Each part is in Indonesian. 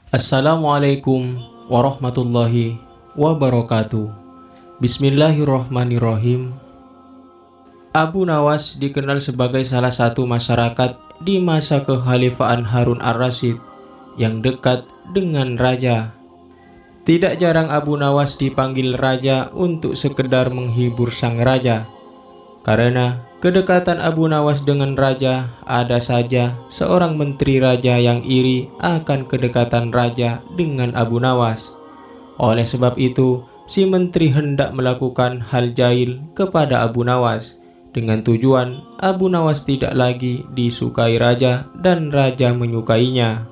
Assalamualaikum warahmatullahi wabarakatuh. Bismillahirrohmanirrohim. Abu Nawas dikenal sebagai salah satu masyarakat di masa kekhalifahan Harun ar-Rasyid yang dekat dengan raja. Tidak jarang Abu Nawas dipanggil raja untuk sekedar menghibur sang raja. Karena kedekatan Abu Nawas dengan raja, ada saja seorang menteri raja yang iri akan kedekatan raja dengan Abu Nawas. Oleh sebab itu, si menteri hendak melakukan hal jahil kepada Abu Nawas dengan tujuan Abu Nawas tidak lagi disukai raja dan raja menyukainya.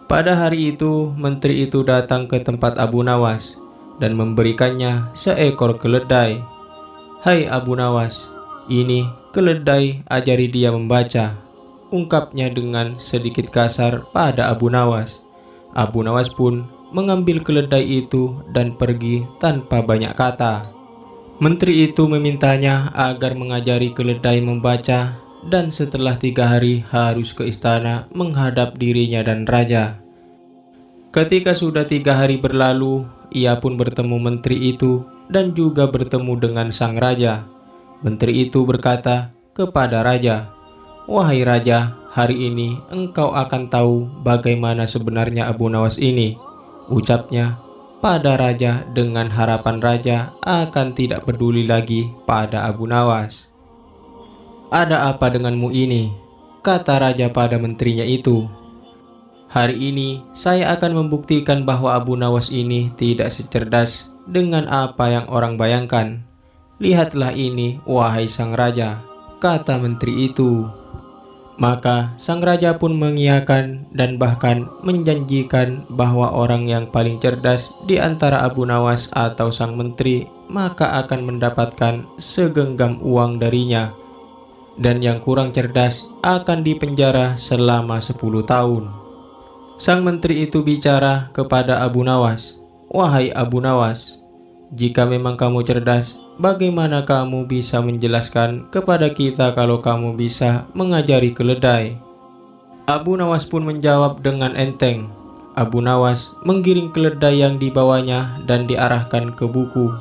Pada hari itu, menteri itu datang ke tempat Abu Nawas dan memberikannya seekor keledai. "Hai Abu Nawas, ini keledai, ajari dia membaca," ungkapnya dengan sedikit kasar pada Abu Nawas. Abu Nawas pun mengambil keledai itu dan pergi tanpa banyak kata. Menteri itu memintanya agar mengajari keledai membaca, dan setelah 3 hari harus ke istana menghadap dirinya dan raja. Ketika sudah 3 hari berlalu, ia pun bertemu menteri itu dan juga bertemu dengan sang raja. Menteri itu berkata kepada raja, "Wahai raja, hari ini engkau akan tahu bagaimana sebenarnya Abu Nawas ini," ucapnya pada raja dengan harapan raja akan tidak peduli lagi pada Abu Nawas. "Ada apa denganmu ini?" kata raja pada menterinya itu. "Hari ini saya akan membuktikan bahwa Abu Nawas ini tidak secerdas dengan apa yang orang bayangkan. Lihatlah ini, wahai sang raja," kata menteri itu. Maka sang raja pun mengiyakan dan bahkan menjanjikan bahwa orang yang paling cerdas di antara Abu Nawas atau sang menteri maka akan mendapatkan segenggam uang darinya, dan yang kurang cerdas akan dipenjara selama 10 tahun. Sang menteri itu bicara kepada Abu Nawas, "Wahai Abu Nawas, jika memang kamu cerdas, bagaimana kamu bisa menjelaskan kepada kita kalau kamu bisa mengajari keledai?" Abu Nawas pun menjawab dengan enteng. Abu Nawas menggiring keledai yang dibawanya dan diarahkan ke buku.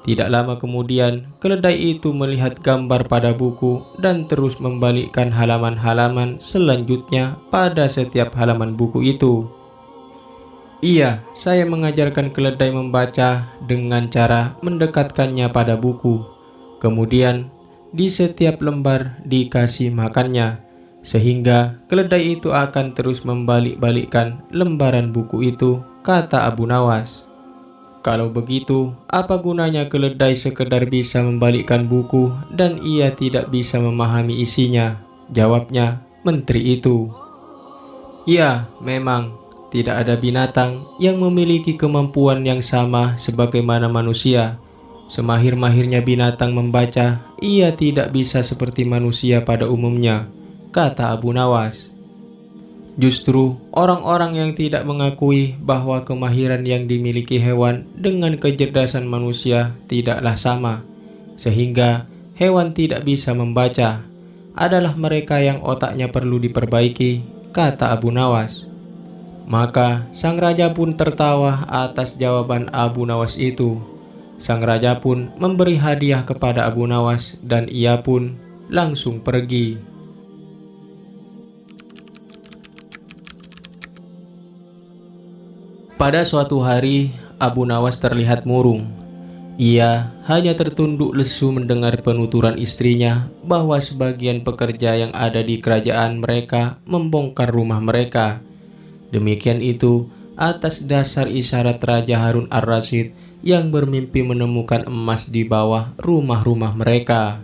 Tidak lama kemudian, keledai itu melihat gambar pada buku dan terus membalikkan halaman-halaman selanjutnya pada setiap halaman buku itu. "Iya, saya mengajarkan keledai membaca dengan cara mendekatkannya pada buku. Kemudian, di setiap lembar dikasih makannya, sehingga keledai itu akan terus membalik-balikkan lembaran buku itu," kata Abu Nawas. "Kalau begitu, apa gunanya keledai sekedar bisa membalikkan buku dan ia tidak bisa memahami isinya?" jawabnya menteri itu. "Ya, memang tidak ada binatang yang memiliki kemampuan yang sama sebagaimana manusia. Semahir-mahirnya binatang membaca, ia tidak bisa seperti manusia pada umumnya," kata Abu Nawas. "Justru orang-orang yang tidak mengakui bahwa kemahiran yang dimiliki hewan dengan kecerdasan manusia tidaklah sama, sehingga hewan tidak bisa membaca, adalah mereka yang otaknya perlu diperbaiki," kata Abu Nawas. Maka sang raja pun tertawa atas jawaban Abu Nawas itu. Sang raja pun memberi hadiah kepada Abu Nawas dan ia pun langsung pergi. Pada suatu hari, Abu Nawas terlihat murung. Ia hanya tertunduk lesu mendengar penuturan istrinya bahwa sebagian pekerja yang ada di kerajaan mereka membongkar rumah mereka. Demikian itu atas dasar isyarat Raja Harun ar-Rasyid yang bermimpi menemukan emas di bawah rumah-rumah mereka.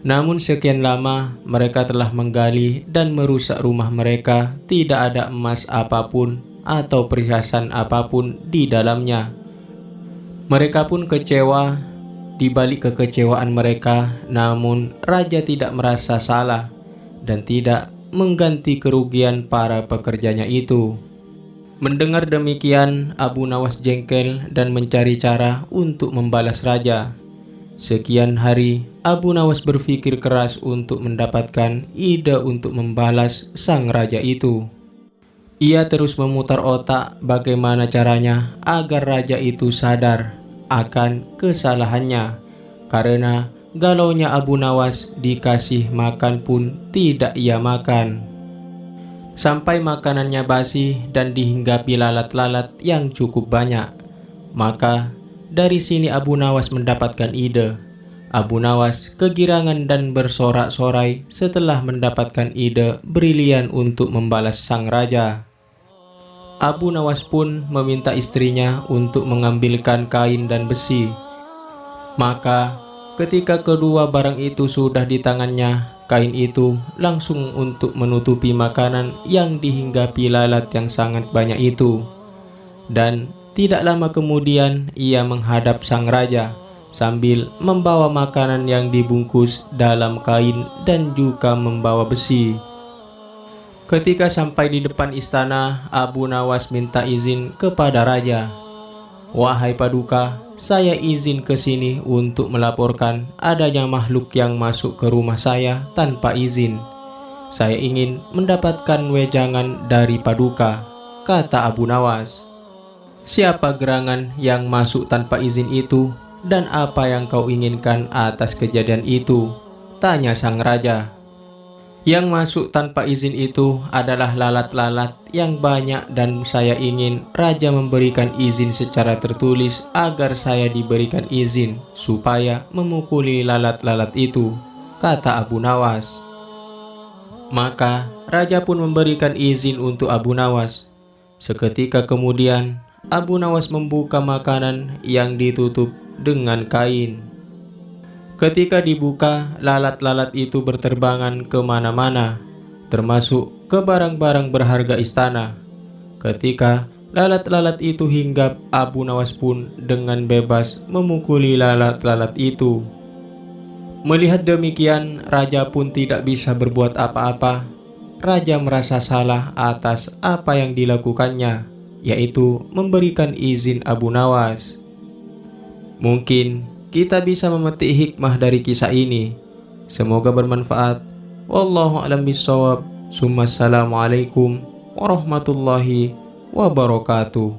Namun sekian lama mereka telah menggali dan merusak rumah mereka, tidak ada emas apapun atau perhiasan apapun di dalamnya. Mereka pun kecewa. Di balik kekecewaan mereka, namun raja tidak merasa salah dan tidak mengganti kerugian para pekerjanya itu. Mendengar demikian, Abu Nawas jengkel dan mencari cara untuk membalas raja. Sekian hari, Abu Nawas berpikir keras untuk mendapatkan ide untuk membalas sang raja itu. Ia terus memutar otak bagaimana caranya agar raja itu sadar akan kesalahannya, karena galaunya Abu Nawas dikasih makan pun tidak ia makan. Sampai makanannya basi dan dihinggapi lalat-lalat yang cukup banyak. Maka dari sini Abu Nawas mendapatkan ide. Abu Nawas kegirangan dan bersorak-sorai setelah mendapatkan ide brilian untuk membalas sang raja. Abu Nawas pun meminta istrinya untuk mengambilkan kain dan besi. Maka ketika kedua barang itu sudah di tangannya, kain itu langsung untuk menutupi makanan yang dihinggapi lalat yang sangat banyak itu. Dan tidak lama kemudian ia menghadap sang raja sambil membawa makanan yang dibungkus dalam kain dan juga membawa besi. Ketika sampai di depan istana, Abu Nawas minta izin kepada raja. "Wahai Paduka, saya izin ke sini untuk melaporkan adanya makhluk yang masuk ke rumah saya tanpa izin. Saya ingin mendapatkan wejangan dari Paduka," kata Abu Nawas. "Siapa gerangan yang masuk tanpa izin itu, dan apa yang kau inginkan atas kejadian itu?" tanya sang raja. "Yang masuk tanpa izin itu adalah lalat-lalat yang banyak dan saya ingin raja memberikan izin secara tertulis agar saya diberikan izin supaya memukuli lalat-lalat itu," kata Abu Nawas. Maka raja pun memberikan izin untuk Abu Nawas. Seketika kemudian Abu Nawas membuka makanan yang ditutup dengan kain. Ketika dibuka, lalat-lalat itu berterbangan kemana-mana, termasuk ke barang-barang berharga istana. Ketika lalat-lalat itu hinggap, Abu Nawas pun dengan bebas memukuli lalat-lalat itu. Melihat demikian, raja pun tidak bisa berbuat apa-apa. Raja merasa salah atas apa yang dilakukannya, yaitu memberikan izin Abu Nawas. Mungkin kita bisa memetik hikmah dari kisah ini. Semoga bermanfaat. Wallahu a'lam bishawab. Assalamualaikum warahmatullahi wabarakatuh.